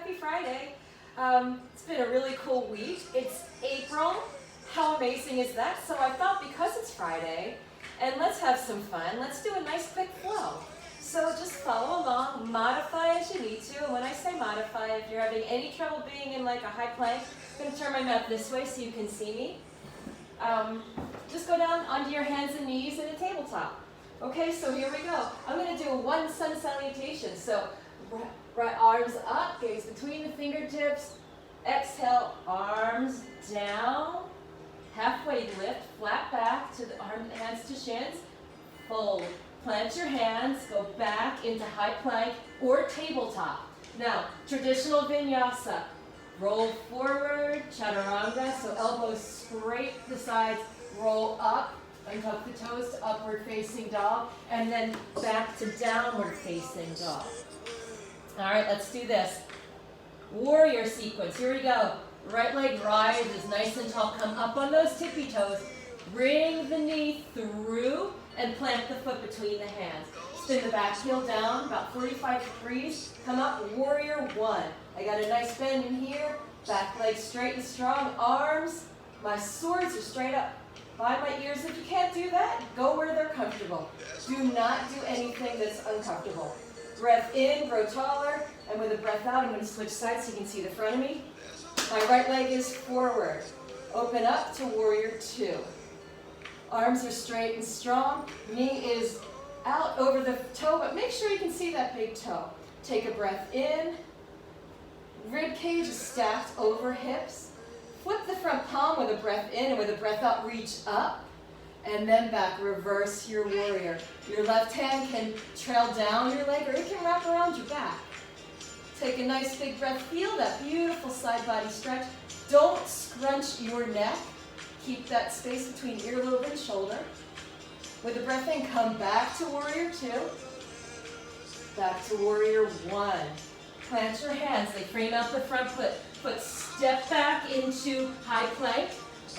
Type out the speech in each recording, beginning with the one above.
happy Friday. It's been a really cool week. It's April. How amazing is that? So I thought because it's Friday, and let's have some fun, let's do a nice quick flow. So just follow along, modify as you need to. And when I say modify, if you're having any trouble being in like a high plank, I'm going to turn my mat this way so you can see me. Just go down onto your hands and knees in a tabletop. Okay, so here we go. I'm going to do one sun salutation. So right arms up, gaze between the fingertips. Exhale, arms down. Halfway lift, flat back to the hands to shins. Fold. Plant your hands, go back into high plank or tabletop. Now, traditional vinyasa. Roll forward, chaturanga, so elbows scrape the sides, roll up, untuck the toes to upward facing dog, and then back to downward facing dog. All right, let's do this. Warrior sequence, here we go. Right leg rises nice and tall, come up on those tippy toes, bring the knee through, and plant the foot between the hands. Spin the back heel down, about 45 degrees. Come up, warrior one. I got a nice bend in here. Back leg straight and strong. Arms, my swords are straight up by my ears. If you can't do that, go where they're comfortable. Do not do anything that's uncomfortable. Breath in, grow taller. And with a breath out, I'm going to switch sides so you can see the front of me. My right leg is forward. Open up to warrior two. Arms are straight and strong. Knee is out over the toe, but make sure you can see that big toe. Take a breath in. Rib cage is stacked over hips. Flip the front palm with a breath in, and with a breath out, reach up. And then back, reverse your warrior. Your left hand can trail down your leg, or it can wrap around your back. Take a nice big breath. Feel that beautiful side body stretch. Don't scrunch your neck. Keep that space between earlobe and shoulder. With a breath in, come back to warrior two. Back to warrior one. Plant your hands. They frame out the front foot. Foot step back into high plank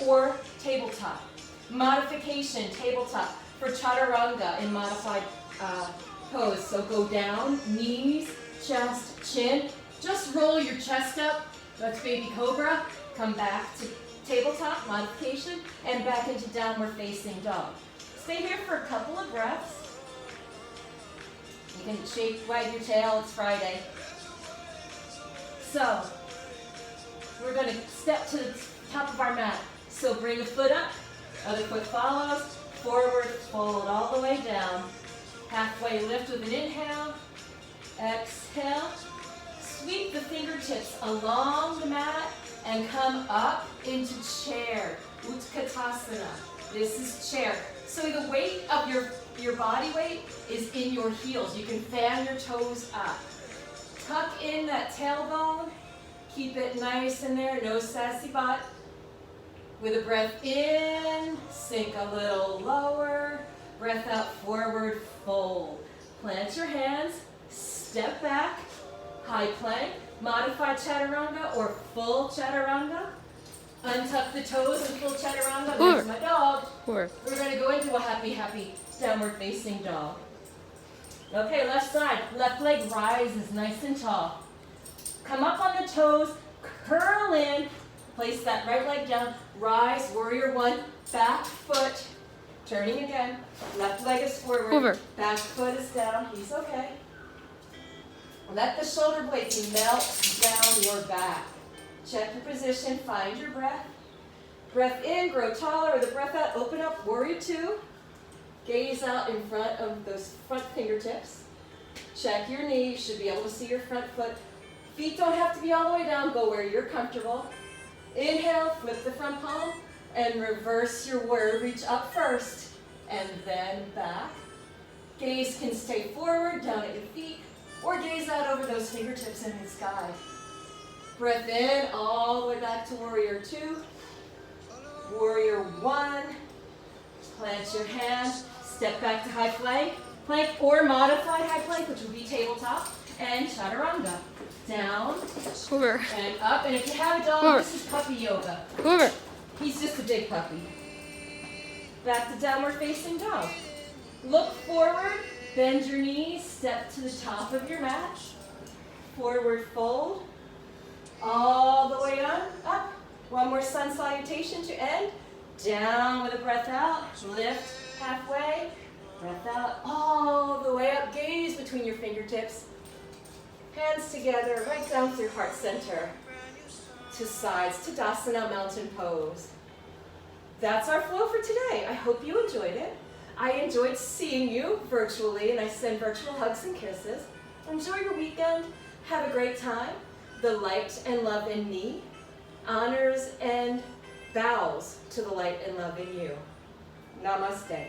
or tabletop. Modification, tabletop for chaturanga in modified pose. So go down, knees, chest, chin. Just roll your chest up. That's baby cobra. Come back to tabletop, modification, and back into downward facing dog. Stay here for a couple of breaths. You can shake, wag your tail, it's Friday. So, we're going to step to the top of our mat. So bring a foot up, other foot follows, forward, fold all the way down. Halfway lift with an inhale, exhale. Sweep the fingertips along the mat and come up into chair, Utkatasana. This is chair. So the weight of your body weight is in your heels. You can fan your toes up. Tuck in that tailbone. Keep it nice in there, no sassy butt. With a breath in, sink a little lower. Breath out, forward, fold. Plant your hands, step back, high plank. Modified chaturanga or full chaturanga. Untuck the toes and full chaturanga. There's my dog. We're going to go into a happy downward facing dog. Okay, left side. Left leg rises nice and tall. Come up on the toes. Curl in. Place that right leg down. Rise, warrior one. Back foot. Turning again. Left leg is forward. Back foot is down. He's okay. Let the shoulder blades melt down your back. Check your position, find your breath. Breath in, grow taller. With a breath out, open up, warrior two. Gaze out in front of those front fingertips. Check your knee, you should be able to see your front foot. Feet don't have to be all the way down, go where you're comfortable. Inhale, flip the front palm, and reverse your warrior. Reach up first, and then back. Gaze can stay forward, down at your feet. Or gaze out over those fingertips in the sky. Breath in, all the way back to warrior two. Warrior one. Plant your hands. Step back to high plank. Plank or modified high plank, which would be tabletop. And chaturanga. Down. And up. And if you have a dog, this is puppy yoga. He's just a big puppy. Back to downward facing dog. Look forward. Bend your knees, step to the top of your mat. Forward fold. All the way on, up. One more sun salutation to end. Down with a breath out. Lift halfway. Breath out all the way up. Gaze between your fingertips. Hands together, right down through heart center. To sides, Tadasana, mountain pose. That's our flow for today. I hope you enjoyed it. I enjoyed seeing you virtually, and I send virtual hugs and kisses. Enjoy your weekend. Have a great time. The light and love in me honors and bows to the light and love in you. Namaste.